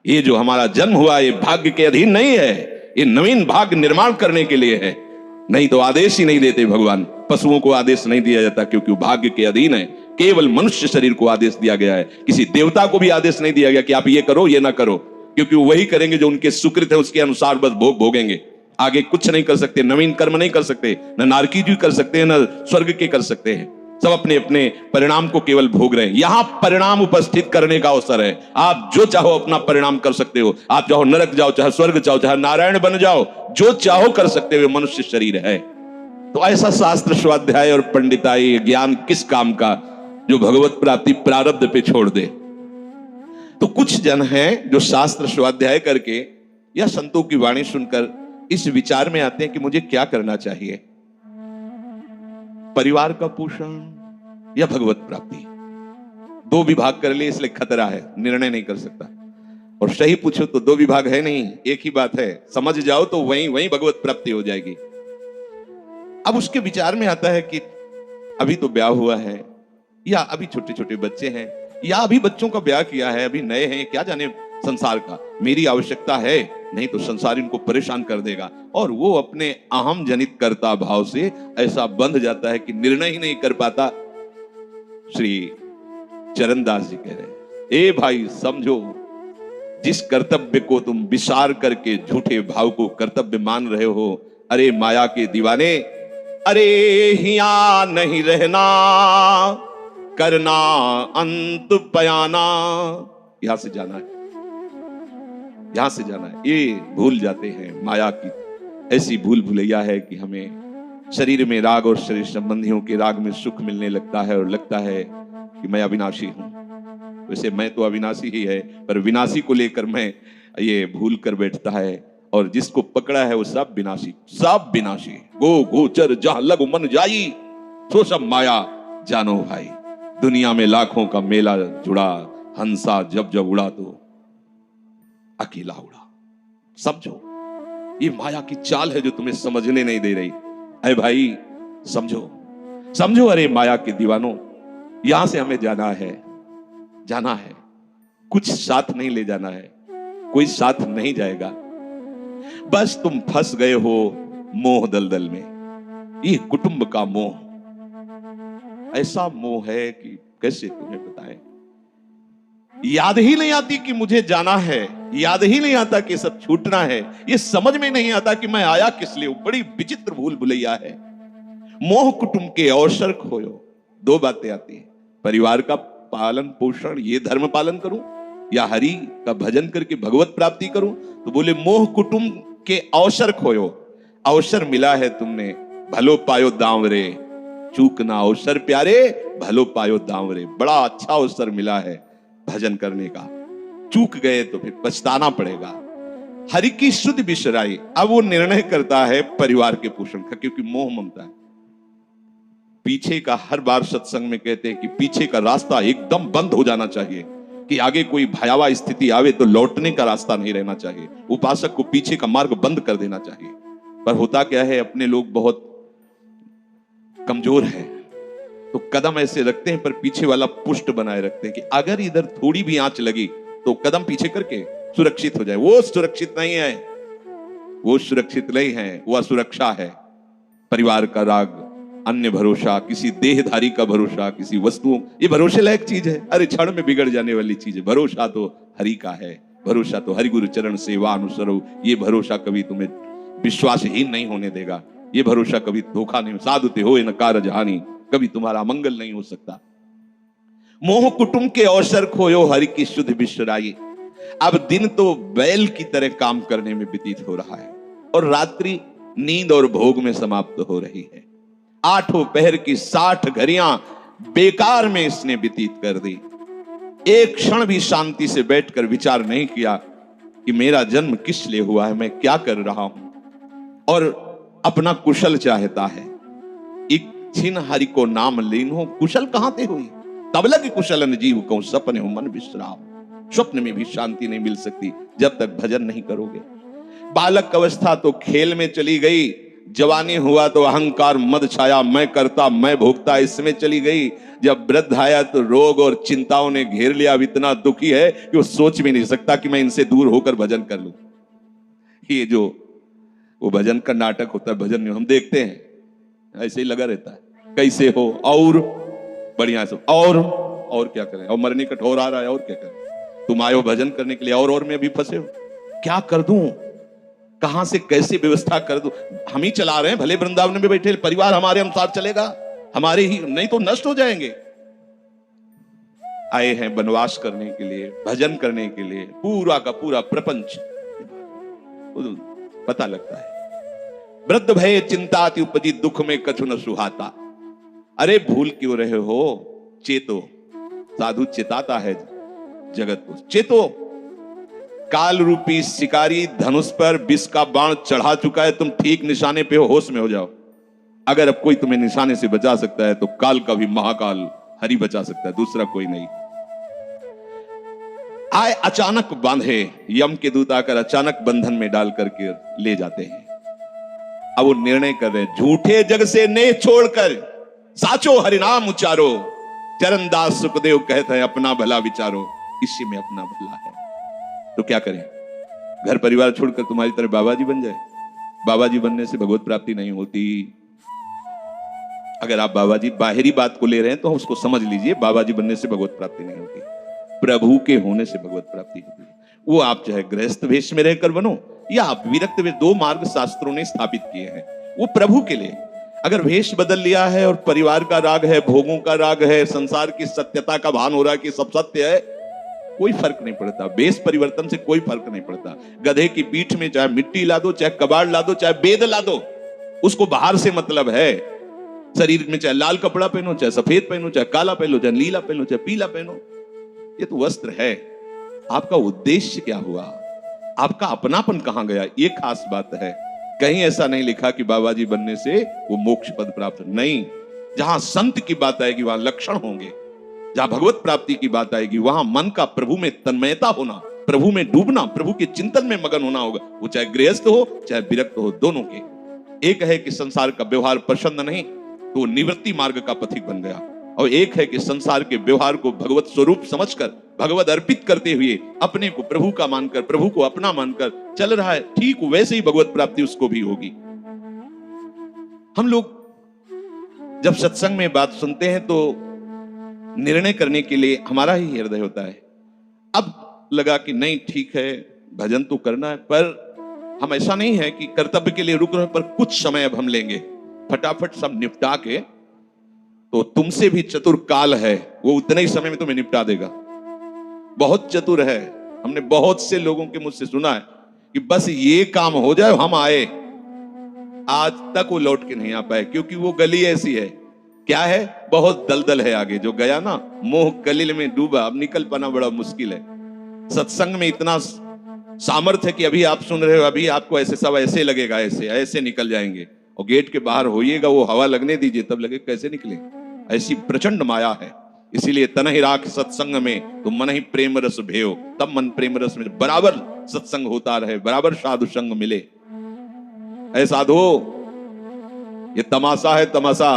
ये जो हमारा जन्म हुआ ये भाग्य के अधीन नहीं है, ये नवीन भाग्य निर्माण करने के लिए है। नहीं तो आदेश ही नहीं देते भगवान। पशुओं को आदेश नहीं दिया जाता क्योंकि वो भाग्य के अधीन है। केवल मनुष्य शरीर को आदेश दिया गया है। किसी देवता को भी आदेश नहीं दिया गया कि आप ये करो ये ना करो, क्योंकि वो वही करेंगे जो उनके सुकृत है, उसके अनुसार बस भोग भोगेंगे। आगे कुछ नहीं कर सकते, नवीन कर्म नहीं कर सकते, न नारकी जी कर सकते हैं, न स्वर्ग के कर सकते हैं। सब अपने अपने परिणाम को केवल भोग रहे हैं। यहां परिणाम उपस्थित करने का अवसर है। आप जो चाहो अपना परिणाम कर सकते हो। आप चाहो नरक जाओ, चाहे स्वर्ग जाओ, चाहे नारायण बन जाओ, जो चाहो कर सकते हो। मनुष्य शरीर है तो ऐसा शास्त्र स्वाध्याय और पंडिताई ज्ञान किस काम का जो भगवत प्राप्ति प्रारब्ध पे छोड़ दे। तो कुछ जन हैं जो शास्त्र स्वाध्याय करके या संतों की वाणी सुनकर इस विचार में आते हैं कि मुझे क्या करना चाहिए, परिवार का पोषण या भगवत प्राप्ति। दो विभाग कर लिए इसलिए खतरा है, निर्णय नहीं कर सकता। और सही पूछो तो दो विभाग है नहीं, एक ही बात है। समझ जाओ तो वहीं वहीं भगवत प्राप्ति हो जाएगी। अब उसके विचार में आता है कि अभी तो ब्याह हुआ है, या अभी छोटे छोटे बच्चे हैं, या अभी बच्चों का ब्याह किया है, अभी नए हैं, क्या जाने संसार का। मेरी आवश्यकता है, नहीं तो संसार इनको परेशान कर देगा। और वो अपने अहम जनित कर्ता भाव से ऐसा बंध जाता है कि निर्णय ही नहीं कर पाता। श्री चरणदास जी कह रहे, ए भाई समझो, जिस कर्तव्य को तुम विसार करके झूठे भाव को कर्तव्य मान रहे हो, अरे माया के दीवाने, अरे हिया नहीं रहना, करना अंत पयाना। यहां से जाना है, यहां से जाना है। ये भूल जाते हैं। माया की ऐसी भूल भुलैया है कि हमें शरीर में राग और शरीर संबंधियों के राग में सुख मिलने लगता है और लगता है कि मैं अविनाशी हूं। वैसे मैं तो अविनाशी ही है, पर विनाशी को लेकर मैं ये भूल कर बैठता है। और जिसको पकड़ा है वो सब विनाशी, सब विनाशी। गो गोचर जहां लगु मन जाई, सो सब माया जानो भाई। दुनिया में लाखों का मेला जुड़ा, हंसा जब जब उड़ा तो अकेला उड़ा। समझो, ये माया की चाल है जो तुम्हें समझने नहीं दे रही। अरे भाई समझो, समझो। अरे माया के दीवानों, यहां से हमें जाना है, जाना है। कुछ साथ नहीं ले जाना है, कोई साथ नहीं जाएगा। बस तुम फंस गए हो मोह दलदल में। ये कुटुंब का मोह ऐसा मोह है कि कैसे तुम्हें बताएं। याद ही नहीं आती कि मुझे जाना है, याद ही नहीं आता कि सब छूटना है। ये समझ में नहीं आता कि मैं आया किस लिए। बड़ी विचित्र भूल भुलैया है। मोह कुटुंब के अवसर खोयो। दो बातें आती हैं, परिवार का पालन पोषण, ये धर्म पालन करूं, या हरि का भजन करके भगवत प्राप्ति करूं। तो बोले मोह कुटुंब के अवसर खोयो। अवसर मिला है तुमने, भलो पायो दांवरे, चूकना अवसर प्यारे, भलो पायो दांवरे। बड़ा अच्छा अवसर मिला है भजन करने का, चूक गए तो फिर पछताना पड़ेगा। हरि की शुद्ध बिसराई। अब वो निर्णय करता है परिवार के पोषण का, क्योंकि मोह ममता है। पीछे का हर बार सत्संग में कहते हैं कि पीछे का रास्ता एकदम बंद हो जाना चाहिए, कि आगे कोई भयावह स्थिति आवे तो लौटने का रास्ता नहीं रहना चाहिए। उपासक को पीछे का मार्ग बंद कर देना चाहिए। पर होता क्या है, अपने लोग बहुत कमजोर हैं, तो कदम ऐसे रखते हैं पर पीछे वाला पुष्ट बनाए रखते हैं कि अगर इधर थोड़ी भी आंच लगी तो कदम पीछे करके सुरक्षित हो जाए। वो सुरक्षित नहीं है, वो सुरक्षित नहीं है, वो असुरक्षा है। परिवार का राग, अन्य भरोसा, किसी देहधारी का भरोसा, किसी वस्तुओं, ये भरोसे लायक चीज है, अरे क्षण में बिगड़ जाने वाली चीज है। भरोसा तो हरि का है, भरोसा तो हरि गुरु चरण सेवा अनुसरो। ये भरोसा कभी तुम्हें विश्वासहीन नहीं होने देगा। ये भरोसा कभी धोखा नहीं, साधुते हो न कारज हानि, कभी तुम्हारा मंगल नहीं हो सकता। मोह कुटुंब के अवसर खोयो, हरि की शुद्ध बिसराई। अब दिन तो बैल की तरह काम करने में व्यतीत हो रहा है और रात्रि नींद और भोग में समाप्त हो रही है। आठों पहर की 60 घड़ियां बेकार में इसने व्यतीत कर दी। एक क्षण भी शांति से बैठकर विचार नहीं किया कि मेरा जन्म किस लिए हुआ है, मैं क्या कर रहा हूं। और अपना कुशल चाहता है। एक छिन हरि को नाम लीन हो, कुशल कहां ते हुई। तब लगे कुशलन जीव को सपने हो मन विश्राम। स्वप्न में भी शांति नहीं मिल सकती जब तक भजन नहीं करोगे। बालक अवस्था तो खेल में चली गई, जवानी हुआ तो अहंकार मद छाया, मैं करता मैं भोगता इसमें चली गई। जब वृद्ध आया तो रोग और चिंताओं ने घेर लिया। अब इतना दुखी है कि वो सोच भी नहीं सकता कि मैं इनसे दूर होकर भजन कर लूं। ये जो वो भजन का नाटक होता है, भजन हम देखते हैं, ऐसे ही लगा रहता है। कैसे हो और बढ़िया सब, और क्या करें, और मरने का ठोर आ रहा है, और क्या करें। तुम आए हो भजन करने के लिए और में अभी फंसे हो। क्या कर दूं, कहां से कैसे व्यवस्था कर दूं। हम ही चला रहे हैं, भले वृंदावन में बैठे परिवार हमारे अनुसार चलेगा, हमारे ही, नहीं तो नष्ट हो जाएंगे। आए हैं वनवास करने के लिए, भजन करने के लिए, पूरा का पूरा प्रपंच पता लगता है। वृद्ध भय चिंता अति उपजी, दुख में कछु न सुहाता। अरे भूल क्यों रहे हो, चेतो। साधु चिताता है जगत को, चेतो। काल रूपी शिकारी धनुष पर विष का बाण चढ़ा चुका है, तुम ठीक निशाने पे हो, होश में हो जाओ। अगर अब कोई तुम्हें निशाने से बचा सकता है तो काल का भी महाकाल हरि बचा सकता है, दूसरा कोई नहीं। आए अचानक बांधे, यम के दूत आकर अचानक बंधन में डाल करके ले जाते हैं। अब वो निर्णय कर रहे हैं, झूठे जग से नेह छोड़कर साचो हरिनाम उचारो। चरणदास सुखदेव कहते हैं अपना भला विचारो, इसी में अपना भला है। तो क्या करें, घर परिवार छोड़कर तुम्हारी तरह बाबा जी बन जाए। बाबा जी बनने से भगवत प्राप्ति नहीं होती। अगर आप बाबा जी बाहरी बात को ले रहे हैं तो उसको समझ लीजिए, बाबा जी बनने से भगवत प्राप्ति नहीं होती, प्रभु के होने से भगवत प्राप्ति होती है। वो आप चाहे गृहस्थ वेश में रहकर बनो या आप विरक्त वेश, दो मार्ग शास्त्रों ने स्थापित किए हैं, वो प्रभु के लिए। अगर वेश बदल लिया है और परिवार का राग है, भोगों का राग है, संसार की सत्यता का भान हो रहा है कि सब सत्य है, कोई फर्क नहीं पड़ता। वेश परिवर्तन से कोई फर्क नहीं पड़ता। गधे की पीठ में चाहे मिट्टी ला दो, चाहे कबाड़ ला दो, चाहे बेद ला दो, उसको बाहर से मतलब है। शरीर में चाहे लाल कपड़ा पहनो, चाहे सफेद पहनो, चाहे काला पहनो, चाहे नीला पहनो, चाहे पीला पहनो, ये तो वस्त्र है। आपका उद्देश्य क्या हुआ, आपका अपनापन कहां गया, ये खास बात है। कहीं ऐसा नहीं लिखा कि बाबा जी बनने से वो मोक्ष पद प्राप्त, नहीं। जहां संत की बात आएगी वहां लक्षण होंगे, जहां भगवत प्राप्ति की बात आएगी वहां मन का प्रभु में तन्मयता होना, प्रभु में डूबना, प्रभु के चिंतन में मगन होना होगा। वो चाहे गृहस्थ हो चाहे विरक्त हो, दोनों के। एक है कि संसार का व्यवहार पसंद नहीं तो निवृत्ति मार्ग का पथिक बन गया, और एक है कि संसार के व्यवहार को भगवत स्वरूप समझकर, भगवत अर्पित करते हुए अपने को प्रभु का मानकर, प्रभु को अपना मानकर चल रहा है, ठीक वैसे ही भगवत प्राप्ति उसको भी होगी। हम लोग जब सत्संग में बात सुनते हैं तो निर्णय करने के लिए हमारा ही हृदय होता है। अब लगा कि नहीं ठीक है, भजन तो करना है, पर हम ऐसा नहीं है कि कर्तव्य के लिए रुक रहे, पर कुछ समय अब हम लेंगे, फटाफट सब निपटा के। तो तुमसे भी चतुर काल है, वो उतने ही समय में तुम्हें निपटा देगा। बहुत चतुर है। हमने बहुत से लोगों के मुझसे सुना है कि बस ये काम हो जाए हम आए, आज तक वो लौट के नहीं आ पाए, क्योंकि वो गली ऐसी है, क्या है, बहुत दलदल है आगे। जो गया ना मोह कलिल में डूबा, अब निकल पाना बड़ा मुश्किल है। सत्संग में इतना सामर्थ्य है कि अभी आप सुन रहे हो, अभी आपको ऐसे सब ऐसे लगेगा, ऐसे ऐसे निकल जाएंगे, और गेट के बाहर होइएगा, वो हवा लगने दीजिए, तब लगे कैसे निकले। ऐसी प्रचंड माया है। इसीलिए तन ही राख सत्संग में तो मन ही प्रेम रस भेयो, तब मन प्रेम रस में बराबर सत्संग होता रहे, बराबर साधु संग मिले। ऐ साधु, ये तमाशा है, तमाशा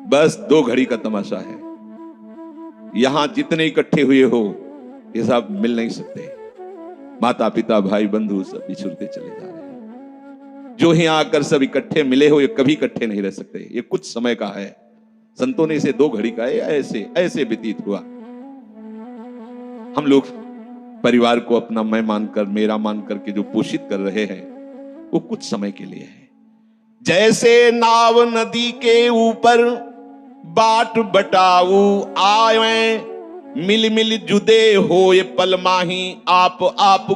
बस 2 घड़ी का तमाशा है। यहां जितने इकट्ठे हुए हो ये सब मिल नहीं सकते। माता पिता भाई बंधु सब बिछुड़ते चले जा रहे हैं। जो ही आकर सब इकट्ठे मिले हो, ये कभी इकट्ठे नहीं रह सकते। ये कुछ समय का है। संतों ने इसे 2 घड़ी का है, ऐसे ऐसे व्यतीत हुआ। हम लोग परिवार को अपना मैं मानकर, मेरा मानकर के जो पोषित कर रहे हैं, वो कुछ समय के लिए है। जैसे नाव नदी के ऊपर बाट बटाऊ आए, मिल मिल जुदे हो ये पल माही आप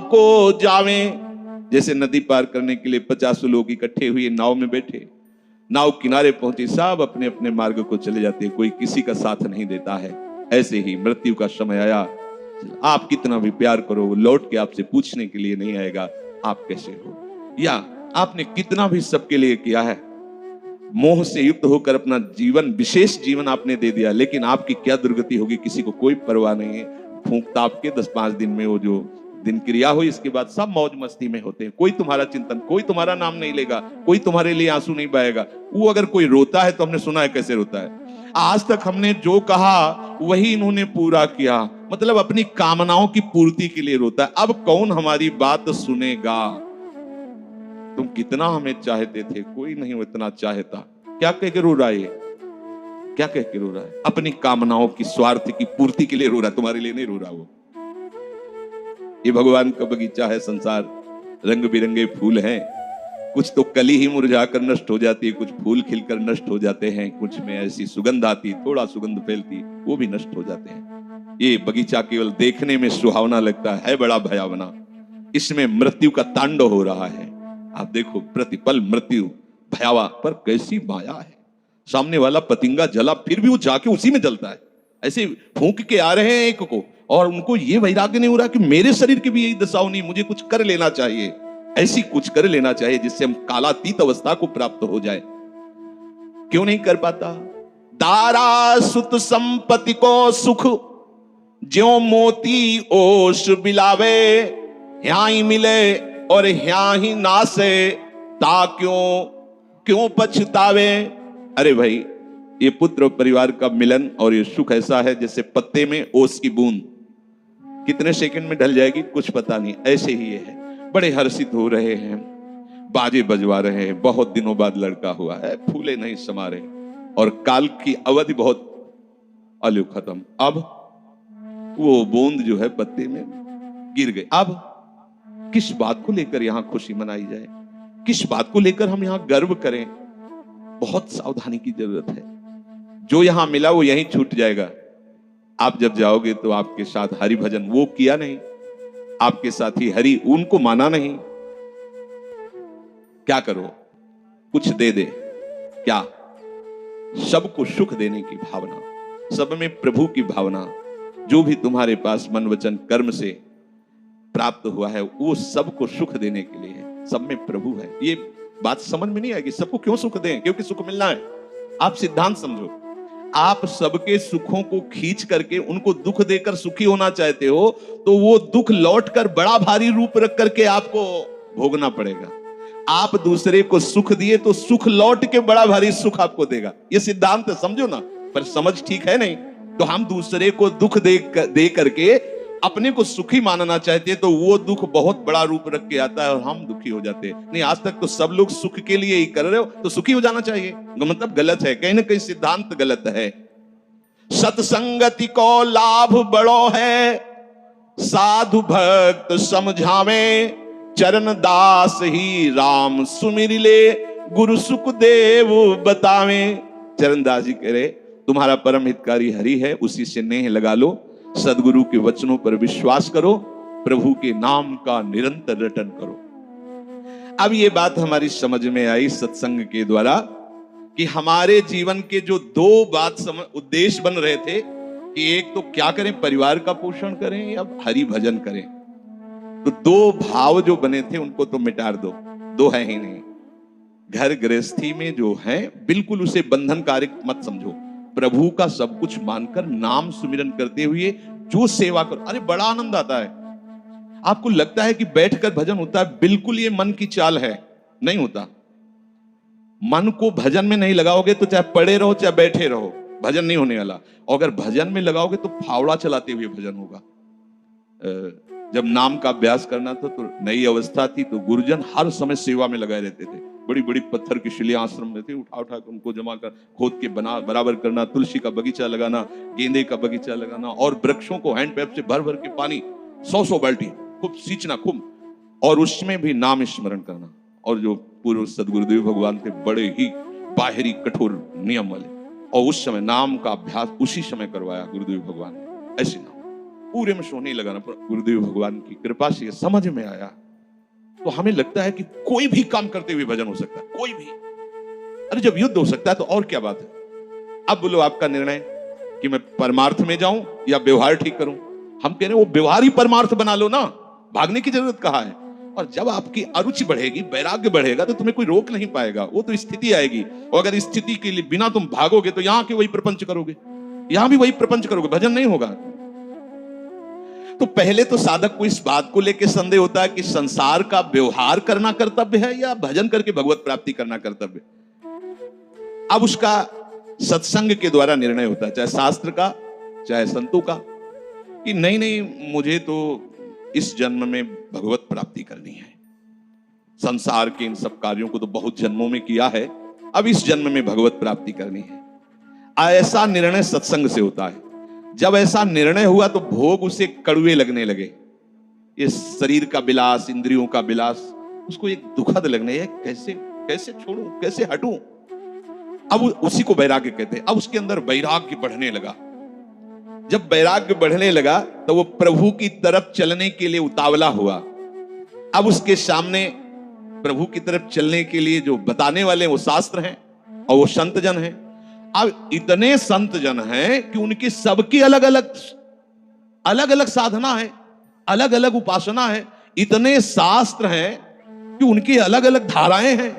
को जावे। जैसे नदी पार करने के लिए 50 लोग इकट्ठे हुए नाव में बैठे, नाव किनारे पहुंची, सब अपने अपने मार्ग को चले जाते, कोई किसी का साथ नहीं देता है। ऐसे ही मृत्यु का समय आया, आप कितना भी प्यार करो, लौट के आपसे पूछने के लिए नहीं आएगा आप कैसे हो, या आपने कितना भी सबके लिए किया है, मोह से युक्त होकर अपना जीवन, विशेष जीवन आपने दे दिया, लेकिन आपकी क्या दुर्गति होगी किसी को कोई परवाह नहीं है। फूंक ताप के 10-5 दिन में वो जो दिन क्रिया हुई, इसके बाद सब मौज मस्ती में होते हैं। कोई तुम्हारा चिंतन, कोई तुम्हारा नाम नहीं लेगा, कोई तुम्हारे लिए आंसू नहीं बहेगा। वो अगर कोई रोता है तो हमने सुना है कैसे रोता है। आज तक हमने जो कहा वही इन्होंने पूरा किया, मतलब अपनी कामनाओं की पूर्ति के लिए रोता है। अब कौन हमारी बात सुनेगा? तुम कितना हमें चाहते थे, कोई नहीं उतना चाहता। क्या कह के रो रहा है? क्या कह के रो रहा है? अपनी कामनाओं की, स्वार्थ की पूर्ति के लिए रो रहा है, तुम्हारे लिए नहीं रो रहा वो। ये भगवान का बगीचा है, संसार रंग बिरंगे फूल हैं। कुछ तो कली ही मुरझा कर नष्ट हो जाती है, कुछ फूल खिलकर नष्ट हो जाते हैं, कुछ में ऐसी सुगंध आती, थोड़ा सुगंध फैलती, वो भी नष्ट हो जाते हैं। ये बगीचा केवल देखने में सुहावना लगता है बड़ा भयावना। इसमें मृत्यु का तांडव हो रहा है। आप देखो, प्रतिपल मृत्यु भयावा, पर कैसी माया है। सामने वाला पतिंगा जला, फिर भी वो जाके उसी में जलता है। ऐसे फूंक के आ रहे हैं एक को, और उनको ये वैराग्य नहीं हो रहा कि मेरे शरीर की भी यही दशा होनी, मुझे कुछ कर लेना चाहिए। ऐसी कुछ कर लेना चाहिए जिससे हम कालातीत अवस्था को प्राप्त हो जाए। क्यों नहीं कर पाता? दारा सुत संपत्ति को सुख, ज्यों मोती ओस बिलावे, ह्या ही मिले और ह्या ही नासे, ता क्यों पछतावे। अरे भाई, ये पुत्र परिवार का मिलन और ये सुख ऐसा है जैसे पत्ते में ओस की बूंद, कितने सेकंड में ढल जाएगी कुछ पता नहीं। ऐसे ही ये है। बड़े हर्षित हो रहे हैं, बाजे बजवा रहे हैं, बहुत दिनों बाद लड़का हुआ है, फूले नहीं समा रहे, और काल की अवधि बहुत अलु खत्म। अब वो बूंद जो है पत्ते में गिर गई। अब किस बात को लेकर यहां खुशी मनाई जाए, किस बात को लेकर हम यहां गर्व करें? बहुत सावधानी की जरूरत है। जो यहां मिला वो यहीं छूट जाएगा। आप जब जाओगे तो आपके साथ हरि भजन वो किया नहीं, आपके साथ ही हरि उनको माना नहीं। क्या करो? कुछ दे दे क्या? सबको सुख देने की भावना, सब में प्रभु की भावना, जो भी तुम्हारे पास मन वचन कर्म से प्राप्त हुआ है वो सबको सुख देने के लिए है। सब में प्रभु है। ये बात समझ में नहीं आएगी, सबको क्यों सुख दें? क्योंकि सुख मिलना है। आप सिद्धांत समझो, आप सबके सुखों को खींच करके उनको दुख देकर सुखी होना चाहते हो, तो वो दुख लौट कर बड़ा भारी रूप रख करके आपको भोगना पड़ेगा। आप दूसरे को सुख दिए तो सुख लौट के बड़ा भारी सुख आपको देगा। ये सिद्धांत समझो ना, पर समझ ठीक है नहीं। तो हम दूसरे को दुख दे करके अपने को सुखी मानना चाहते हैं, तो वो दुख बहुत बड़ा रूप रख के आता है और हम दुखी हो जाते हैं। नहीं, आज तक तो सब लोग सुख के लिए ही कर रहे हो, तो सुखी हो जाना चाहिए। मतलब गलत है, कहीं ना कहीं सिद्धांत गलत है। सत्संगति को लाभ बड़ो है, साधु भक्त समझावे, चरण दास ही राम सुमिर ले, गुरु सुख देव बतावे। चरण दास जी कह रहे, तुम्हारा परम हितकारी हरि है, उसी से नेह लगा लो, सदगुरु के वचनों पर विश्वास करो, प्रभु के नाम का निरंतर रटन करो। अब ये बात हमारी समझ में आई सत्संग के द्वारा कि हमारे जीवन के जो दो उद्देश्य बन रहे थे कि एक तो क्या करें, परिवार का पोषण करें या हरि भजन करें। तो दो भाव जो बने थे उनको तो मिटा दो, दो है ही नहीं। घर गृहस्थी में जो है बिल्कुल उसे बंधनकारी मत समझो। प्रभु का सब कुछ मानकर नाम सुमिरन करते हुए जो सेवा करो, अरे बड़ा आनंद आता है। आपको लगता है कि बैठकर भजन होता है, बिल्कुल ये मन की चाल है, नहीं होता। मन को भजन में नहीं लगाओगे तो चाहे पड़े रहो चाहे बैठे रहो, भजन नहीं होने वाला। और अगर भजन में लगाओगे तो फावड़ा चलाते हुए भजन होगा। जब नाम का अभ्यास करना था तो नई अवस्था थी, तो गुरुजन हर समय सेवा में लगाए रहते थे। बड़ी बड़ी पत्थर की शिलियां आश्रम में थे, उठा उठा कर उनको जमा कर खोद के बना बराबर करना, तुलसी का बगीचा लगाना, गेंदे का बगीचा लगाना, और वृक्षों को हैंड पैप से भर भर के पानी 100 बाल्टी खूब सींचना खूब, और उसमें भी नाम स्मरण करना। और जो पूर्व सदगुरुदेव भगवान थे, बड़े ही बाहरी कठोर नियम वाले, और उस समय नाम का अभ्यास उसी समय करवाया गुरुदेव भगवान ने। ऐसे नाम पूरे में सोने लगाना, गुरुदेव भगवान की कृपा से समझ में आया। तो हमें लगता है कि कोई भी काम करते हुए भजन हो सकता है, कोई भी। अरे जब युद्ध हो सकता है तो और क्या बात है। अब बोलो आपका निर्णय कि मैं परमार्थ में जाऊं या व्यवहार ठीक करूं। हम कह रहे हैं वो व्यवहार ही परमार्थ बना लो ना, भागने की जरूरत कहां है। और जब आपकी अरुचि बढ़ेगी, वैराग्य बढ़ेगा, तो तुम्हें कोई रोक नहीं पाएगा। वो तो स्थिति आएगी, और अगर स्थिति के लिए बिना तुम भागोगे तो यहां के वही प्रपंच करोगे, यहां भी वही प्रपंच करोगे, भजन नहीं होगा। तो पहले तो साधक को इस बात को लेकर संदेह होता है कि संसार का व्यवहार करना कर्तव्य है या भजन करके भगवत प्राप्ति करना कर्तव्य। अब उसका सत्संग के द्वारा निर्णय होता है, चाहे शास्त्र का चाहे संतों का, कि नहीं नहीं मुझे तो इस जन्म में भगवत प्राप्ति करनी है। संसार के इन सब कार्यों को तो बहुत जन्मों में किया है, अब इस जन्म में भगवत प्राप्ति करनी है। ऐसा निर्णय सत्संग से होता है। जब ऐसा निर्णय हुआ तो भोग उसे कड़वे लगने लगे। ये शरीर का विलास, इंद्रियों का विलास उसको एक दुखद लगने, कैसे कैसे छोड़ूं, कैसे हटूं। अब उसी को वैराग्य कहते हैं। अब उसके अंदर वैराग्य बढ़ने लगा। जब वैराग्य बढ़ने लगा तो वो प्रभु की तरफ चलने के लिए उतावला हुआ। अब उसके सामने प्रभु की तरफ चलने के लिए जो बताने वाले वो शास्त्र हैं और वो संत जन हैं। अब इतने संत जन हैं कि उनकी सबकी अलग अलग साधना है, अलग अलग उपासना है। इतने शास्त्र हैं कि उनकी अलग अलग धाराएं हैं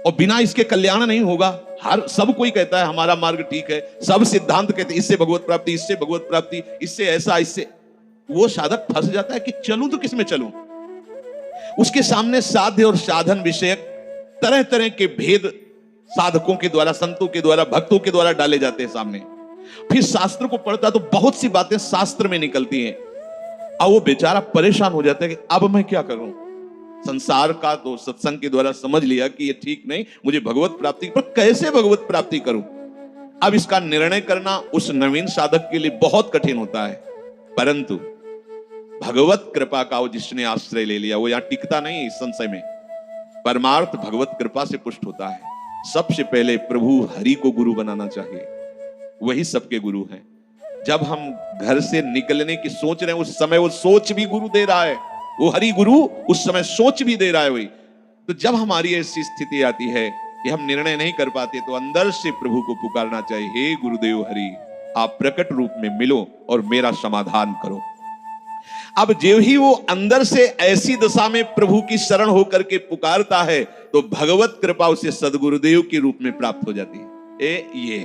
और बिना इसके कल्याण नहीं होगा। हर सब कोई कहता है हमारा मार्ग ठीक है, सब सिद्धांत कहते हैं इससे भगवत प्राप्ति, इससे भगवत प्राप्ति, इससे ऐसा, इससे। वो साधक फंस जाता है कि चलूं तो किसमें चलूं। उसके सामने साध्य और साधन विषयक तरह तरह के भेद साधकों के द्वारा, संतों के द्वारा, भक्तों के द्वारा डाले जाते हैं सामने। फिर शास्त्र को पढ़ता तो बहुत सी बातें शास्त्र में निकलती हैं और वो बेचारा परेशान हो जाता है कि अब मैं क्या करूं। संसार का तो सत्संग के द्वारा समझ लिया कि ये ठीक नहीं, मुझे भगवत प्राप्ति, पर कैसे भगवत प्राप्ति करूं। अब इसका निर्णय करना उस नवीन साधक के लिए बहुत कठिन होता है। परंतु भगवत कृपा का वो जिसने आश्रय ले लिया वो यहां टिकता नहीं। इस संशय में परमार्थ भगवत कृपा से पुष्ट होता है। सबसे पहले प्रभु हरि को गुरु बनाना चाहिए, वही सबके गुरु हैं। जब हम घर से निकलने की सोच रहे हैं उस समय वो सोच भी गुरु दे रहा है, वो हरि गुरु उस समय सोच भी दे रहा है वही। तो जब हमारी ऐसी स्थिति आती है कि हम निर्णय नहीं कर पाते तो अंदर से प्रभु को पुकारना चाहिए, हे गुरुदेव हरि, आप प्रकट रूप में मिलो और मेरा समाधान करो। अब जो ही वो अंदर से ऐसी दशा में प्रभु की शरण होकर के पुकारता है तो भगवत कृपा उसे सदगुरुदेव के रूप में प्राप्त हो जाती है। ये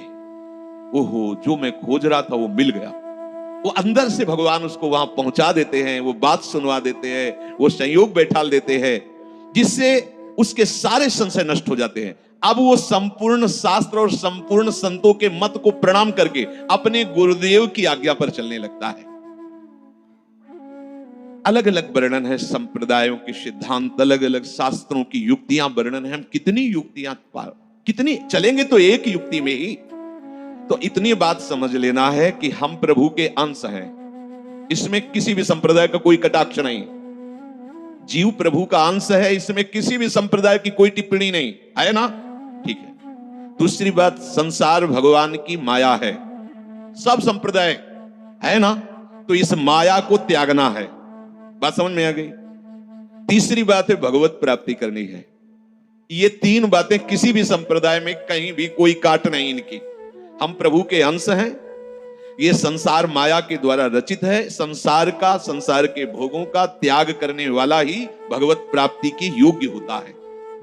ओहो, जो मैं खोज रहा था वो मिल गया। वो अंदर से भगवान उसको वहां पहुंचा देते हैं, वो बात सुनवा देते हैं, वो संयोग बैठाल देते हैं, जिससे उसके सारे संशय नष्ट हो जाते हैं। अब वो संपूर्ण शास्त्र और संपूर्ण संतों के मत को प्रणाम करके अपने गुरुदेव की आज्ञा पर चलने लगता है। अलग अलग वर्णन है संप्रदायों के सिद्धांत, अलग अलग शास्त्रों की युक्तियां वर्णन है। हम कितनी युक्तियां कितनी चलेंगे तो एक युक्ति में ही। तो इतनी बात समझ लेना है कि हम प्रभु के अंश हैं, इसमें किसी भी संप्रदाय का कोई कटाक्ष नहीं। जीव प्रभु का अंश है, इसमें किसी भी संप्रदाय की कोई टिप्पणी नहीं है ना, ठीक है। दूसरी बात, संसार भगवान की माया है, सब संप्रदाय है ना, तो इस माया को त्यागना है। बात समझ में आ गई। तीसरी बात है भगवत प्राप्ति करनी है। ये तीन बातें किसी भी संप्रदाय में कहीं भी कोई काट नहीं इनकी। हम प्रभु के अंश हैं, ये संसार माया के द्वारा रचित है। संसार का, संसार के भोगों का त्याग करने वाला ही भगवत प्राप्ति की योग्य होता है।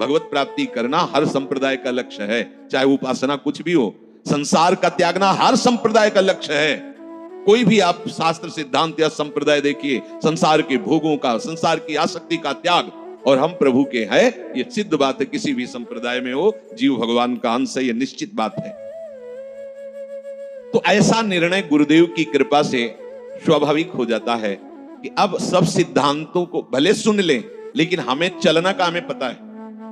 भगवत प्राप्ति करना हर संप्रदाय का लक्ष्य है, चाहे उपासना कुछ भी हो। संसार का त्यागना हर संप्रदाय का लक्ष्य है। कोई भी आप शास्त्र सिद्धांत या संप्रदाय देखिए, संसार के भोगों का, संसार की आसक्ति का त्याग, और हम प्रभु के हैं, ये सिद्ध बात है। किसी भी संप्रदाय में हो, जीव भगवान का अंश है, ये निश्चित बात है। तो ऐसा निर्णय गुरुदेव की कृपा से स्वाभाविक हो जाता है कि अब सब सिद्धांतों को भले सुन लें, लेकिन हमें चलना का हमें पता है।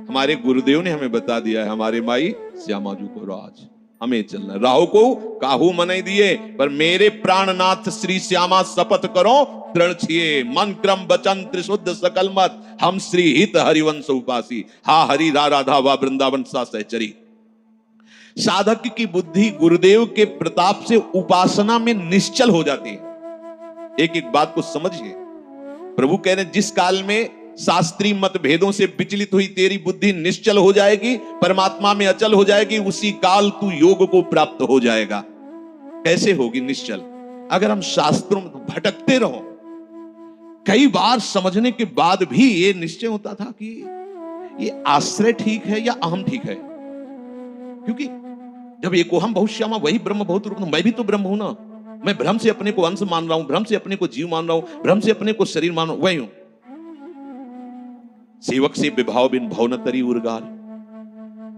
हमारे गुरुदेव ने हमें बता दिया है, हमारे माई श्यामाजू को राज, हमें चलना। राहु को काहू मनाई दिए, पर मेरे प्राणनाथ श्री श्यामा शपथ करो दृढ़ छिए, मन क्रम वचन त्रिशुद्ध सकल मत, हम श्री हित हरिवंश उपासी, हा हरि रा राधा वा वृंदावन सा सहचरी। साधक की बुद्धि गुरुदेव के प्रताप से उपासना में निश्चल हो जाती है। एक एक बात को समझिए। प्रभु कह रहे हैं, जिस काल में शास्त्रीय मतभेदों से विचलित हुई तेरी बुद्धि निश्चल हो जाएगी, परमात्मा में अचल हो जाएगी, उसी काल तू योग को प्राप्त हो जाएगा। कैसे होगी निश्चल? अगर हम शास्त्रों में भटकते रहो, कई बार समझने के बाद भी ये निश्चय होता था कि ये आश्रय ठीक है या अहम ठीक है। क्योंकि जब एको हम बहुत श्यामा वही ब्रह्म बहुत रूप, मैं भी तो ब्रह्म हूं ना, मैं भ्रम से अपने को अंश मान रहा हूं, भ्रम से अपने को जीव मान रहा हूं, भ्रम से अपने को शरीर मान रहा हूं, वही हूं। सेवक से विभाव बिन भव न तरी उर्गार।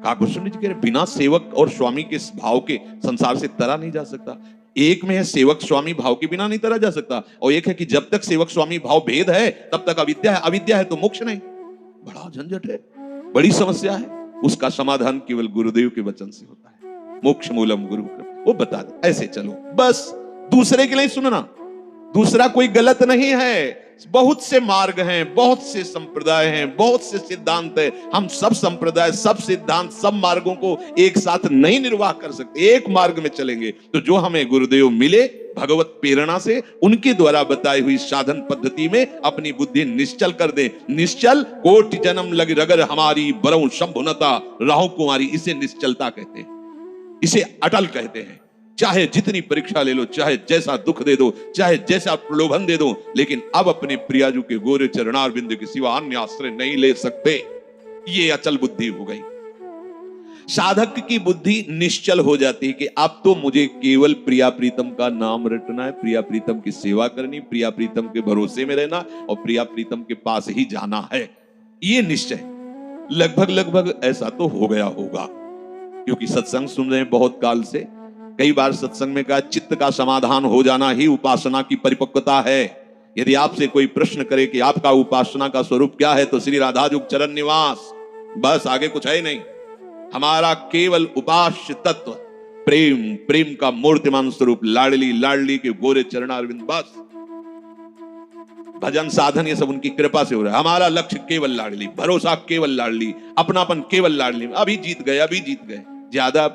काकुशुंड जी कह रहे बिना सेवक और स्वामी के भाव के संसार से तरा नहीं जा सकता। एक में है सेवक स्वामी भाव के बिना नहीं तरा जा सकता, और एक है कि जब तक सेवक स्वामी भाव भेद है तब तक अविद्या है, अविद्या है तो मोक्ष नहीं। बड़ा झंझट है, बड़ी समस्या है। उसका समाधान केवल गुरुदेव के वचन से होता है। मोक्ष मूलम गुरु कृपा, वो बता दे ऐसे चलो, बस दूसरे के लिए सुनना। दूसरा कोई गलत नहीं है। बहुत से मार्ग हैं, बहुत से संप्रदाय हैं, बहुत से सिद्धांत हैं। हम सब संप्रदाय, सब सिद्धांत, सब मार्गों को एक साथ नहीं निर्वाह कर सकते। एक मार्ग में चलेंगे तो जो हमें गुरुदेव मिले भगवत प्रेरणा से, उनके द्वारा बताई हुई साधन पद्धति में अपनी बुद्धि निश्चल कर दे। निश्चल कोटि जन्म लग रगर हमारी बरऊ शंभुनता राहु कुमारी, इसे निश्चलता कहते हैं, इसे अटल कहते हैं। चाहे जितनी परीक्षा ले लो, चाहे जैसा दुख दे दो, चाहे जैसा प्रलोभन दे दो, लेकिन अब अपने प्रियाजू के गोरे चरणारविंद के सिवा अन्य आश्रय नहीं ले सकते। ये अचल बुद्धि हो गई। साधक की बुद्धि निश्चल हो जाती है कि अब तो मुझे केवल प्रिया प्रीतम का नाम रटना है, प्रिया प्रीतम की सेवा करनी, प्रिया प्रीतम के भरोसे में रहना और प्रिया प्रीतम के पास ही जाना है। ये निश्चय लगभग ऐसा तो हो गया होगा, क्योंकि सत्संग सुन रहे हैं बहुत काल से। कई बार सत्संग में कहा चित्त का समाधान हो जाना ही उपासना की परिपक्वता है। यदि आपसे कोई प्रश्न करे कि आपका उपासना का स्वरूप क्या है, तो श्री राधाजुग चरण निवास, बस आगे कुछ है नहीं। हमारा केवल उपास्य तत्व प्रेम, प्रेम का मूर्तिमान स्वरूप लाडली, लाडली के गोरे चरणारविंद, बस। भजन साधन ये सब उनकी कृपा से हो रहा है। हमारा लक्ष्य केवल लाडली, भरोसा केवल लाडली, अपनापन केवल लाडली। अभी जीत गए, अभी जीत गए। ज्यादा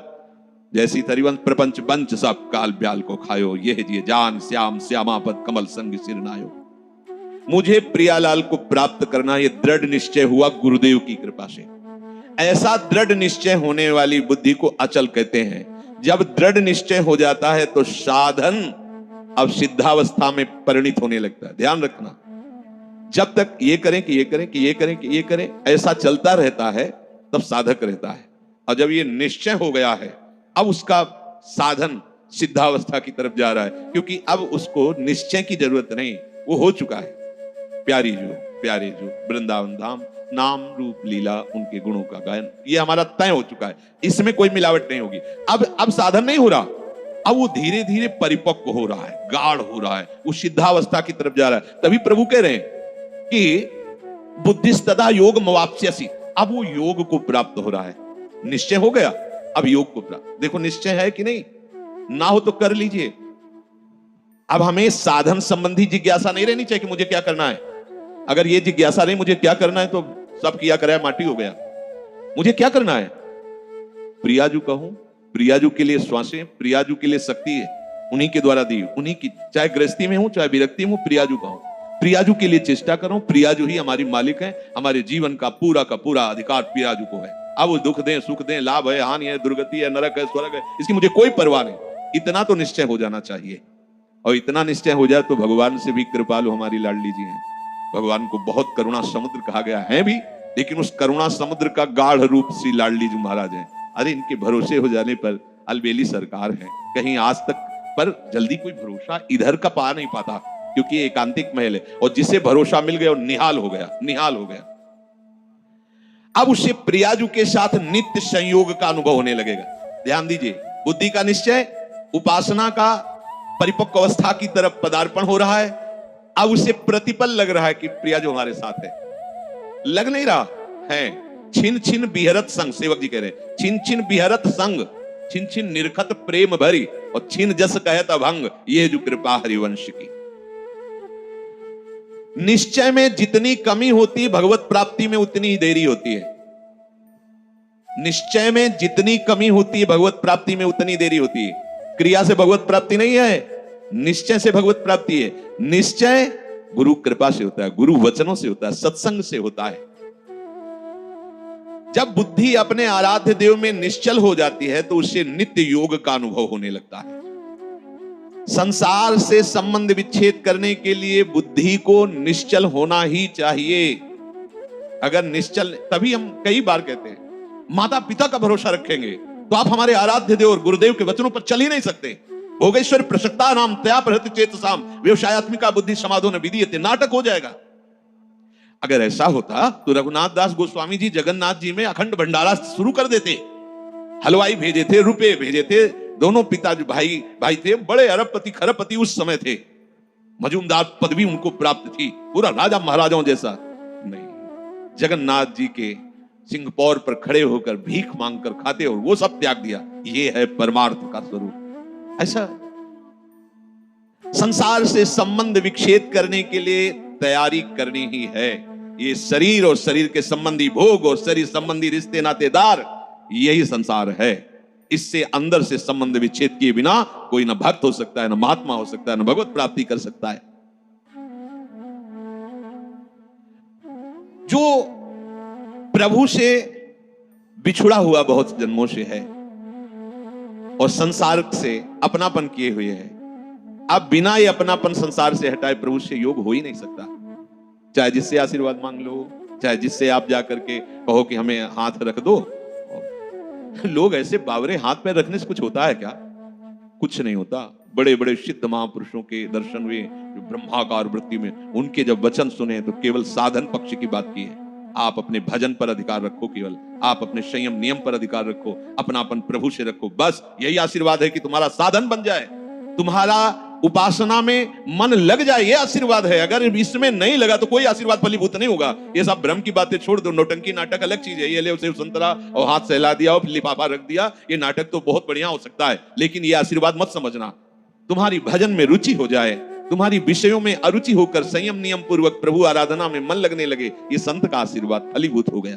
जैसी तरिवंश प्रपंच बंच सब काल ब्याल को खायो, यह जिए जान श्याम श्यामापद कमल संग सिर नायो। मुझे प्रियालाल को प्राप्त करना, यह दृढ़ निश्चय हुआ गुरुदेव की कृपा से। ऐसा दृढ़ निश्चय होने वाली बुद्धि को अचल कहते हैं। जब दृढ़ निश्चय हो जाता है तो साधन अब सिद्धावस्था में परिणित होने लगता है। ध्यान रखना, जब तक ये करें कि ये करें कि ये करें कि ये करें, ऐसा चलता रहता है, तब साधक रहता है। और जब ये निश्चय हो गया है, अब उसका साधन सिद्धावस्था की तरफ जा रहा है, क्योंकि अब उसको निश्चय की जरूरत नहीं, वो हो चुका है। प्यारे जो वृंदावन धाम, नाम रूप लीला उनके गुणों का गायन, ये हमारा तय हो चुका है। इसमें कोई मिलावट नहीं होगी। अब साधन नहीं हो रहा, अब वो धीरे धीरे परिपक्व हो रहा है, गाढ़ हो रहा है, वो सिद्धावस्था की तरफ जा रहा है। तभी प्रभु कह रहे हैं कि बुद्धिस्तदा योग मवाप्स्यसि, अब वो योग को प्राप्त हो रहा है। निश्चय हो गया, अब योग को प्राप्त। देखो निश्चय है कि नहीं, ना हो तो कर लीजिए। अब हमें साधन संबंधी जिज्ञासा नहीं रहनी चाहिए कि मुझे क्या करना है। अगर ये जिज्ञासा नहीं मुझे क्या करना है, तो सब किया कराया माटी हो गया। मुझे क्या करना है, प्रियाजू कहूं, प्रियाजू के लिए श्वासें, प्रियाजू के लिए शक्ति है, उन्हीं के द्वारा दी, उन्हीं की, चाहे गृहस्थी में हूं चाहे विरक्ति में हूं, प्रियाजू कहूं, प्रियाजू के लिए चेष्टा करूं। प्रियाजू ही हमारी मालिक है, हमारे जीवन का पूरा अधिकार प्रियाजू को है। अब वो दुख दें, सुख दें, लाभ है, हानि है, दुर्गति है, नरक है, स्वर्ग है, इसकी मुझे कोई परवाह नहीं। इतना तो निश्चय हो जाना चाहिए। और इतना निश्चय हो जाए तो भगवान से भी कृपालु हमारी लाडली जी हैं। भगवान को बहुत करुणा समुद्र कहा गया है भी, लेकिन उस करुणा समुद्र का गाढ़ रूप श्री लाडली जी महाराज हैं। अरे इनके भरोसे हो जाने पर अलबेली सरकार है, कहीं आज तक पर जल्दी कोई भरोसा इधर का पा नहीं पाता, क्योंकि ये एकांतिक महल है, और जिसे भरोसा मिल गया और निहाल हो गया, निहाल हो गया। अब उसे प्रियाजू के साथ नित्य संयोग का अनुभव होने लगेगा। ध्यान दीजिए, बुद्धि का निश्चय, उपासना का परिपक्व अवस्था की तरफ पदार्पण हो रहा है। अब उसे प्रतिपल लग रहा है कि प्रियाजू हमारे साथ है। लग नहीं रहा है, छिन छिन बिहरत संग, सेवक जी कह रहे, छिन छिन बिहरत संग, छिन छिन निरखत प्रेम भरी, और छिन जस कहत अभंग, ये जो कृपा हरिवंश की। निश्चय में जितनी कमी होती है, भगवत प्राप्ति में उतनी ही देरी होती है। निश्चय में जितनी कमी होती है, भगवत प्राप्ति में उतनी देरी होती है। क्रिया से भगवत प्राप्ति नहीं है, निश्चय से भगवत प्राप्ति है। निश्चय गुरु कृपा से होता है, गुरु वचनों से होता है, सत्संग से होता है। जब बुद्धि अपने आराध्य देव में निश्चल हो जाती है, तो उससे नित्य योग का अनुभव होने लगता है। संसार से संबंध विच्छेद करने के लिए बुद्धि को निश्चल होना ही चाहिए। अगर निश्चल, तभी हम कई बार कहते हैं माता पिता का भरोसा रखेंगे तो आप हमारे आराध्य देव और गुरुदेव के वचनों पर चल ही नहीं सकते। भोगेश्वर प्रसक्ता नाम तया प्रहृत चेतसाम व्यवसायत्मिका बुद्धि समाधो न विधीयते, नाटक हो जाएगा। अगर ऐसा होता तो रघुनाथ दास गोस्वामी जी जगन्नाथ जी में अखंड भंडारा शुरू कर देते। हलवाई भेजे थे, रुपए भेजे थे, दोनों पिता जो भाई थे, बड़े अरबपति खरबपति उस समय थे, मजूमदार पदवी उनको प्राप्त थी, पूरा राजा महाराजाओं जैसा। नहीं, जगन्नाथ जी के सिंहपौर पर खड़े होकर भीख मांगकर खाते और वो सब त्याग दिया। ये है परमार्थ का स्वरूप। ऐसा संसार से संबंध विच्छेद करने के लिए तैयारी करनी ही है। ये शरीर और शरीर के संबंधी भोग और शरीर संबंधी रिश्ते नातेदार, यही संसार है। इससे अंदर से संबंध विच्छेद किए बिना कोई न भक्त हो सकता है, न महात्मा हो सकता है, न भगवत प्राप्ति कर सकता है। जो प्रभु से बिछुड़ा हुआ बहुत जन्मों से है और संसार से अपनापन किए हुए है, अब बिना ये अपनापन संसार से हटाए प्रभु से योग हो ही नहीं सकता। चाहे जिससे आशीर्वाद मांग लो, चाहे जिससे आप जाकर के कहो कि हमें हाथ रख दो। लोग ऐसे बावरे हाथ में रखने से कुछ होता है क्या? कुछ नहीं होता। बड़े बड़े सिद्ध महापुरुषों के दर्शन हुए जो ब्रह्माकार वृत्ति में, उनके जब वचन सुने तो केवल साधन पक्ष की बात की है। आप अपने भजन पर अधिकार रखो, केवल आप अपने संयम नियम पर अधिकार रखो, अपनापन प्रभु से रखो, बस यही आशीर्वाद है कि तुम्हारा साधन बन जाए, तुम्हारा उपासना में मन लग जाए, ये आशीर्वाद है। अगर इसमें नहीं लगा तो कोई आशीर्वाद फलीभूत नहीं होगा। ये सब भ्रम की बातें छोड़ दो। नौटंकी नाटक अलग चीज है। ये ले उसे संतरा और हाथ सहला दिया और लिफाफा रख दिया, ये नाटक तो बहुत बढ़िया हो सकता है, लेकिन ये आशीर्वाद मत समझना। तुम्हारी भजन में रुचि हो जाए, तुम्हारी विषयों में अरुचि होकर संयम नियम पूर्वक प्रभु आराधना में मन लगने लगे, ये संत का आशीर्वाद फलीभूत हो गया।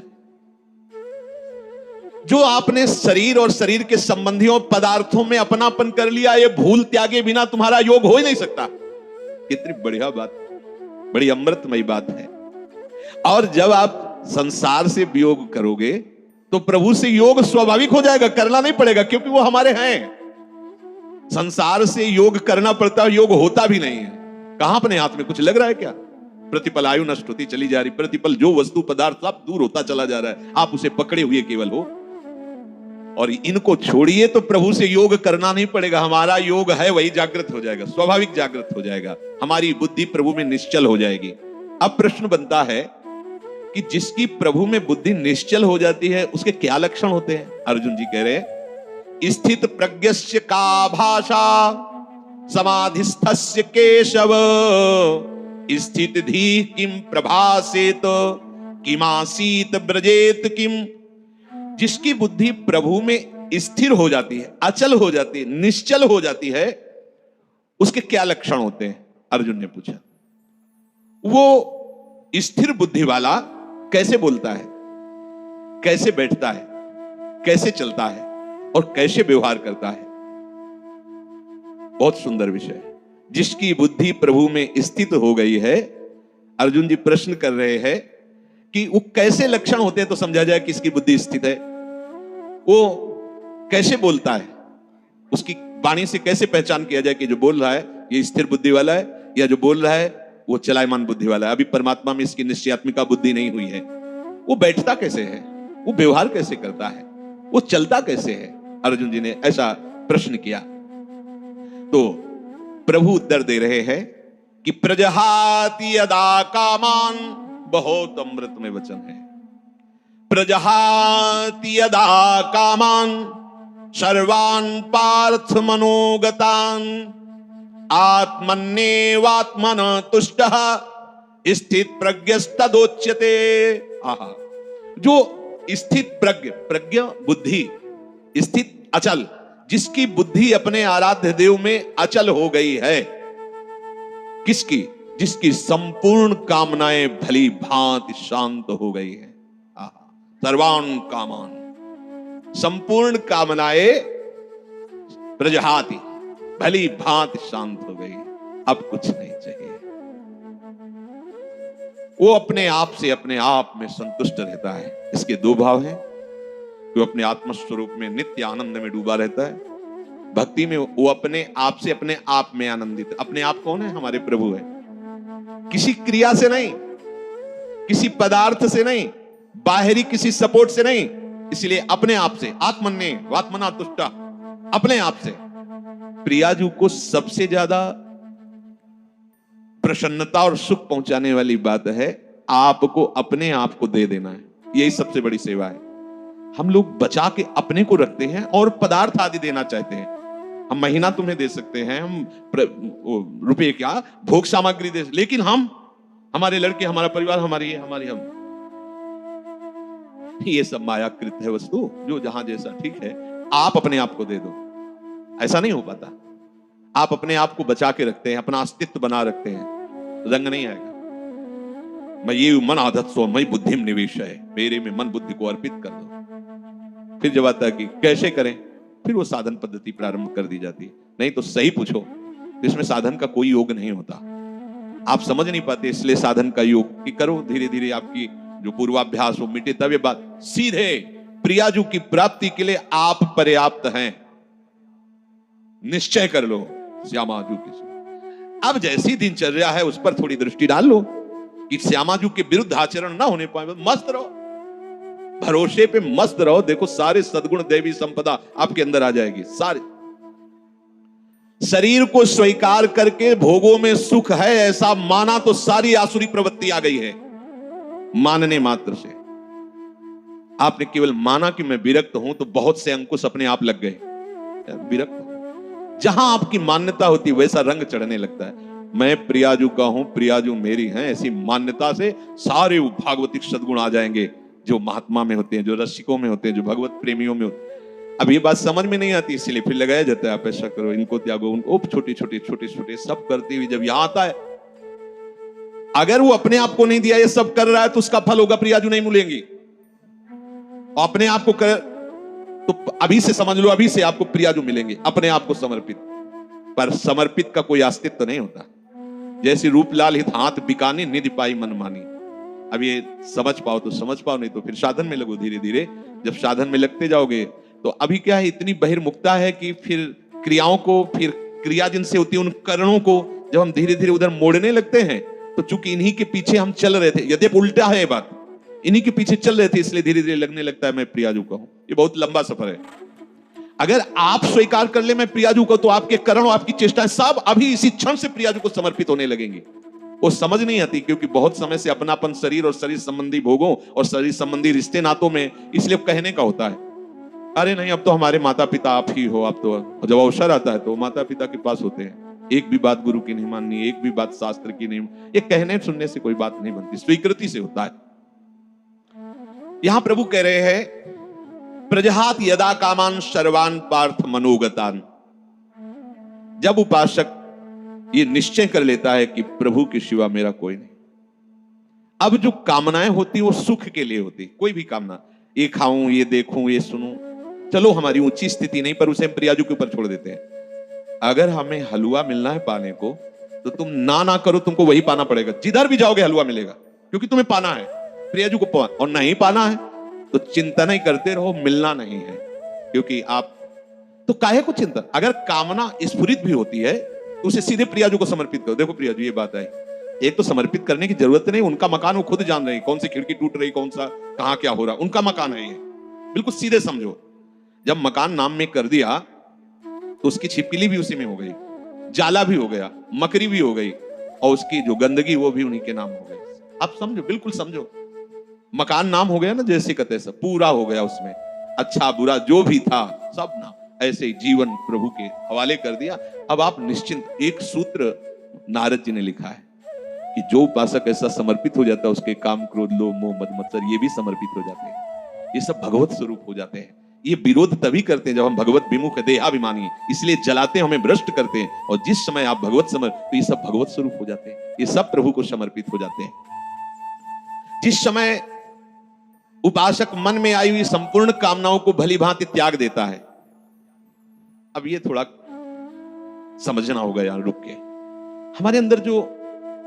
जो आपने शरीर और शरीर के संबंधियों पदार्थों में अपनापन कर लिया, ये भूल त्यागे बिना तुम्हारा योग हो ही नहीं सकता। कितनी बढ़िया बात, बड़ी अमृतमयी बात है। और जब आप संसार से वियोग करोगे तो प्रभु से योग स्वाभाविक हो जाएगा, करना नहीं पड़ेगा, क्योंकि वो हमारे हैं। संसार से योग करना पड़ता है, योग होता भी नहीं है। कहां अपने हाथ में कुछ लग रहा है क्या? प्रतिपल आयु नष्ट होती चली जा रही, प्रतिपल जो वस्तु पदार्थ सब दूर होता चला जा रहा है, आप उसे पकड़े हुए केवल हो। और इनको छोड़िए तो प्रभु से योग करना नहीं पड़ेगा। हमारा योग है वही जागृत हो जाएगा, स्वाभाविक जागृत हो जाएगा, हमारी बुद्धि प्रभु में निश्चल हो जाएगी। अब प्रश्न बनता है कि जिसकी प्रभु में बुद्धि निश्चल हो जाती है उसके क्या लक्षण होते हैं? अर्जुन जी कह रहे हैं, स्थित प्रज्ञस्य का भाषा समाधिस्थस्य केशव स्थित धी किम प्रभासेत किमासीत ब्रजेत किम। जिसकी बुद्धि प्रभु में स्थिर हो जाती है, अचल हो जाती है, निश्चल हो जाती है, उसके क्या लक्षण होते हैं? अर्जुन ने पूछा। वो स्थिर बुद्धि वाला कैसे बोलता है, कैसे बैठता है, कैसे चलता है और कैसे व्यवहार करता है? बहुत सुंदर विषय है। जिसकी बुद्धि प्रभु में स्थित हो गई है, अर्जुन जी प्रश्न कर रहे हैं कि वो कैसे लक्षण होते हैं तो समझा जाए कि इसकी बुद्धि स्थित है। वो कैसे बोलता है, उसकी वाणी से कैसे पहचान किया जाए कि जो बोल रहा है ये स्थिर बुद्धि वाला है या जो बोल रहा है वो चलायमान बुद्धि वाला है। अभी परमात्मा में इसकी निश्चयात्मिका बुद्धि नहीं हुई है। वो बैठता कैसे है, वो व्यवहार कैसे करता है, वो चलता कैसे है? अर्जुन जी ने ऐसा प्रश्न किया तो प्रभु उत्तर दे रहे हैं कि प्रजहाति यदा कामान, बहुत अमृत में वचन है। प्रजहाति यदा कामान सर्वान् पार्थ मनोगतान् आत्मन्येवात्मन तुष्टः स्थित प्रज्ञस्तदोच्यते। आहा, जो स्थित प्रज्ञ बुद्धि, स्थित अचल, जिसकी बुद्धि अपने आराध्य देव में अचल हो गई है। किसकी? जिसकी संपूर्ण कामनाएं भली भांति शांत हो गई है। सर्वान् कामान, संपूर्ण कामनाएं प्रजहाति भली भांति शांत हो गई, अब कुछ नहीं चाहिए। वो अपने आप से अपने आप में संतुष्ट रहता है। इसके दो भाव हैं, जो अपने आत्म स्वरूप में नित्य आनंद में डूबा रहता है। भक्ति में वो अपने आप से अपने आप में आनंदित। अपने आप कौन है? हमारे प्रभु है। किसी क्रिया से नहीं, किसी पदार्थ से नहीं, बाहरी किसी सपोर्ट से नहीं, इसलिए अपने आप से, आत्मन्य वात्मना तुष्टा, अपने आप से प्रियाजू को सबसे ज्यादा प्रसन्नता और सुख पहुंचाने वाली बात है आपको अपने आप को दे देना है। यही सबसे बड़ी सेवा है। हम लोग बचा के अपने को रखते हैं और पदार्थ आदि देना चाहते हैं। हम महीना तुम्हें दे सकते हैं, हम रुपये क्या भोग सामग्री दे, लेकिन हम हमारे लड़के, हमारा परिवार, हमारी हम ये सब मायाकृत है वस्तु, जो जहां जैसा ठीक है आप अपने आप को दे दो। ऐसा नहीं हो पाता। आप अपने आप को बचा के रखते हैं, अपना अस्तित्व बना रखते हैं, रंग नहीं आएगा। मैं ये मन आदत सो मई बुद्धि में निवेश है, मेरे में मन बुद्धि को अर्पित कर दो। फिर जब आता है कि कैसे करें, फिर वो साधन पद्धति प्रारंभ कर दी जाती है। नहीं तो सही पूछो, इसमें साधन का कोई योग नहीं होता। आप समझ नहीं पाते, इसलिए साधन का योग कि करो, धीरे धीरे आपकी जो पूर्वाभ्यास हो मिटे, तब ये बात सीधे प्रियाजू की प्राप्ति के लिए आप पर्याप्त हैं। निश्चय कर लो श्यामाजू की। अब जैसी दिनचर्या है उस पर थोड़ी दृष्टि डाल लो कि श्यामाजू के विरुद्ध आचरण ना होने पाए। मस्त रहो, भरोसे पे मस्त रहो। देखो सारे सद्गुण देवी संपदा आपके अंदर आ जाएगी। सारे शरीर को स्वीकार करके भोगों में सुख है ऐसा माना तो सारी आसुरी प्रवृत्ति आ गई है। मानने मात्र से आपने केवल माना कि मैं विरक्त हूं तो बहुत से अंकुश अपने आप लग गए। विरक्त जहां आपकी मान्यता होती वैसा रंग चढ़ने लगता है। मैं प्रियाजू का हूं, प्रियाजू मेरी हैं, ऐसी मान्यता से सारे भागवतिक सद्गुण आ जाएंगे जो महात्मा में होते हैं, जो रसिकों में होते हैं, जो भगवत प्रेमियों में होते हैं। अब ये बात समझ में नहीं आती, इसलिए फिर लगाया जाता है आप ऐसा करो, इनको त्यागो, उनको छोटे छोटे छोटे छोटे सब करते हुए जब यहां आता है, अगर वो अपने आप को नहीं दिया, ये सब कर रहा है तो उसका फल होगा प्रियाजू नहीं मिलेंगी। अपने आप को कर तो अभी से समझ लो, अभी से आपको प्रियाजू मिलेंगे, अपने आप को समर्पित। पर समर्पित का कोई अस्तित्व नहीं होता। जैसे रूपलाल हित हाथ बिकाने निधि पाई मन मानी। अब ये समझ पाओ तो समझ पाओ, नहीं तो फिर साधन में लगो। धीरे धीरे जब साधन में लगते जाओगे तो अभी क्या है, इतनी बहिर्मुखता है कि फिर क्रियाओं को, फिर क्रिया जिनसे होती है उन करणों को जब हम धीरे धीरे उधर मोड़ने लगते हैं, तो चूंकि इन्हीं के पीछे हम चल रहे थे, यद्यपि उल्टा है ये बात, इन्हीं के पीछे चल रहे थे, इसलिए धीरे धीरे लगने लगता है मैं प्रियाजू का हूं। ये बहुत लंबा सफर है। अगर आप स्वीकार कर ले मैं प्रियाजू का, तो आपके करण, आपकी चेष्टाएं सब अभी इसी क्षण से प्रियाजू को समर्पित होने लगेंगी। वो समझ नहीं आती, क्योंकि बहुत समय से अपनापन शरीर और शरीर संबंधी भोगों और शरीर संबंधी रिश्ते नातों में, इसलिए कहने का होता है अरे नहीं, अब तो हमारे माता पिता आप ही हो। आप तो जब अवसर आता है तो माता पिता के पास होते हैं। एक भी बात गुरु की नहीं माननी, एक भी बात शास्त्र की नहीं। ये कहने सुनने से कोई बात नहीं बनती, स्वीकृति से होता है। यहां प्रभु कह रहे हैं प्रजहात यदा कामान सर्वान पार्थ मनोगतान। जब उपासक ये निश्चय कर लेता है कि प्रभु के सिवा मेरा कोई नहीं, अब जो कामनाएं होती वो सुख के लिए होती। कोई भी कामना, ये खाऊं, ये देखूं, ये सुनूं, चलो हमारी ऊंची स्थिति नहीं, पर उसे हम प्रियाजू के ऊपर छोड़ देते हैं। अगर हमें हलवा मिलना है पाने को, तो तुम ना करो, तुमको वही पाना पड़ेगा। जिधर भी जाओगे हलवा मिलेगा, क्योंकि तुम्हें पाना है प्रियाजू को। और नहीं पाना है तो चिंता नहीं करते रहो, मिलना नहीं है, क्योंकि आप तो काहे को चिंता। अगर कामना स्फुरित भी होती है तो उसे सीधे प्रियाजू को समर्पित करो। देखो प्रियाजू, ये बात है, एक तो समर्पित करने की जरूरत नहीं, उनका मकान वो खुद जान रहे हैं, कौन सी खिड़की टूट रही, कौन सा कहां क्या हो रहा, उनका मकान है ये, बिल्कुल सीधे समझो। जब मकान नाम में कर दिया तो उसकी छिपकली भी उसी में हो गई, जाला भी हो गया, मकरी भी हो गई, और उसकी जो गंदगी वो भी उन्हीं के नाम हो गई। आप समझो, बिल्कुल समझो। मकान नाम हो गया ना, जैसे कहते सब पूरा हो गया, उसमें अच्छा बुरा जो भी था सब नाम, ऐसे ही जीवन प्रभु के हवाले कर दिया। अब आप निश्चिंत। एक सूत्र नारद जी ने लिखा है कि जो उपासक ऐसा समर्पित हो जाता है, उसके काम क्रोध लोभ मोह मद मत्सर ये भी समर्पित हो जाते हैं। ये सब भगवत स्वरूप हो जाते हैं। ये विरोध तभी करते हैं जब हम भगवत विमुख देहाभिमानी, इसलिए जलाते हैं, हमें भ्रष्ट करते हैं। और जिस समय आप भगवत तो ये सब भगवत स्वरूप हो जाते हैं, ये सब प्रभु को समर्पित हो जाते हैं। जिस समय उपासक मन में आई हुई संपूर्ण कामनाओं को भली भांति त्याग देता है, अब ये थोड़ा समझना होगा यार, रुक के। हमारे अंदर जो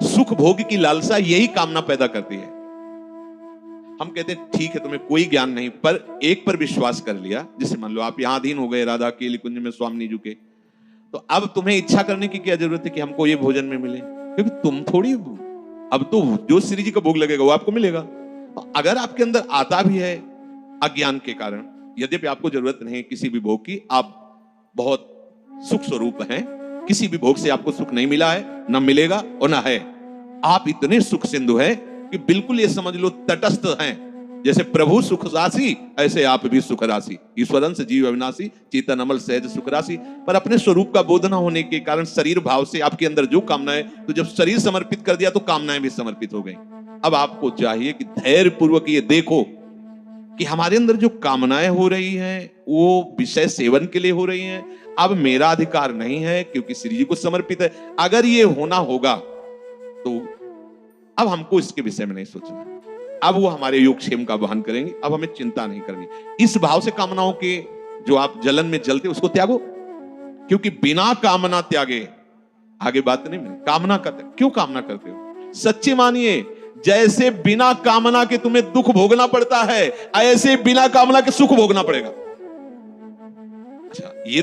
सुख भोग की लालसा, यही कामना पैदा करती है। हम कहते हैं ठीक है तुम्हें कोई ज्ञान नहीं, पर एक पर विश्वास कर लिया। जैसे मान लो आप यहां अधीन हो गए राधा केली कुंज में स्वामी जी के, तो अब तुम्हें इच्छा करने की क्या जरूरत है कि हमको ये भोजन में मिले, क्योंकि तुम थोड़ी, अब तो जो श्री जी का भोग लगेगा वो आपको मिलेगा। अगर आपके अंदर आता भी है अज्ञान के कारण, यद्यपि आपको जरूरत नहीं किसी भी भोग की, आप बहुत सुख स्वरूप हैं, किसी भी भोग से आपको सुख नहीं मिला है, ना मिलेगा और ना है। आप इतने सुख सिंधु हैं कि बिल्कुल ये समझ लो तटस्थ हैं। जैसे प्रभु सुख राशि, ऐसे आप भी सुख राशि। ईश्वरन से जीव अविनाशी, चेतन अमल सहज सुख राशि। पर अपने स्वरूप का बोध न होने के कारण शरीर भाव से आपके अंदर जो कामनाएं, तो जब शरीर समर्पित कर दिया तो कामनाएं भी समर्पित हो गई। अब आपको चाहिए कि धैर्य पूर्वक ये देखो कि हमारे अंदर जो कामनाएं हो रही हैं वो विषय सेवन के लिए हो रही हैं। अब मेरा अधिकार नहीं है क्योंकि श्री जी को समर्पित है। अगर ये होना होगा तो अब हमको इसके विषय में नहीं सोचना, अब वो हमारे योगक्षेम का वहन करेंगे, अब हमें चिंता नहीं करनी। इस भाव से कामनाओं के जो आप जलन में जलते उसको त्यागो, क्योंकि बिना कामना त्यागे आगे बात नहीं मिलेगी। कामना करते क्यों कामना करते हो? सच्चे मानिए, जैसे बिना कामना के तुम्हें दुख भोगना पड़ता है, ऐसे बिना कामना के सुख भोगना पड़ेगा। अच्छा, ये